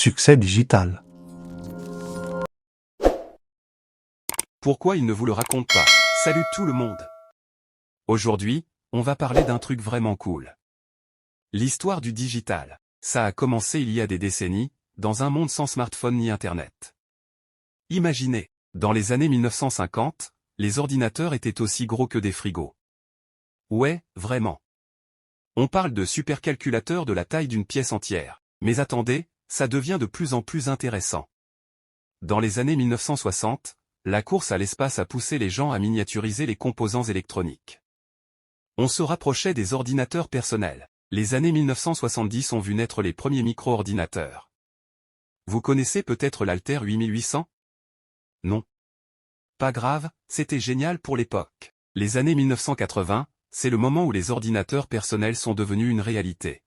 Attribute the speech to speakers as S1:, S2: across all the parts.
S1: succès digital.
S2: Pourquoi il ne vous le raconte pas? Salut tout le monde! Aujourd'hui, on va parler d'un truc vraiment cool. L'histoire du digital. Ça a commencé il y a des décennies, dans un monde sans smartphone ni internet. Imaginez, dans les années 1950, les ordinateurs étaient aussi gros que des frigos. Ouais, vraiment. On parle de supercalculateurs de la taille d'une pièce entière. Mais attendez, ça devient de plus en plus intéressant. Dans les années 1960, la course à l'espace a poussé les gens à miniaturiser les composants électroniques. On se rapprochait des ordinateurs personnels. Les années 1970 ont vu naître les premiers micro-ordinateurs. Vous connaissez peut-être l'Alter 8800? Non. Pas grave, c'était génial pour l'époque. Les années 1980, c'est le moment où les ordinateurs personnels sont devenus une réalité.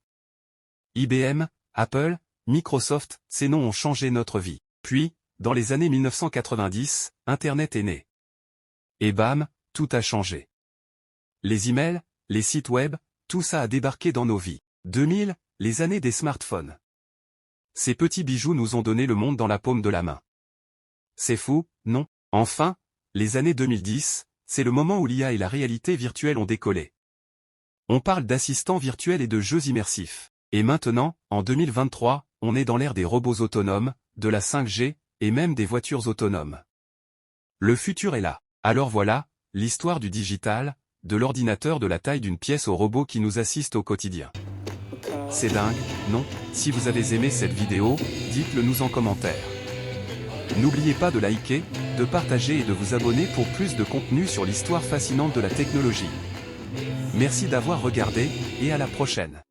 S2: IBM, Apple, Microsoft, ces noms ont changé notre vie. Puis, dans les années 1990, Internet est né. Et bam, tout a changé. Les emails, les sites web, tout ça a débarqué dans nos vies. 2000, les années des smartphones. Ces petits bijoux nous ont donné le monde dans la paume de la main. C'est fou, non? Enfin, les années 2010, c'est le moment où l'IA et la réalité virtuelle ont décollé. On parle d'assistants virtuels et de jeux immersifs. Et maintenant, en 2023, on est dans l'ère des robots autonomes, de la 5G, et même des voitures autonomes. Le futur est là. Alors voilà, l'histoire du digital, de l'ordinateur de la taille d'une pièce au robot qui nous assiste au quotidien. C'est dingue, non? Si vous avez aimé cette vidéo, dites-le nous en commentaire. N'oubliez pas de liker, de partager et de vous abonner pour plus de contenu sur l'histoire fascinante de la technologie. Merci d'avoir regardé, et à la prochaine.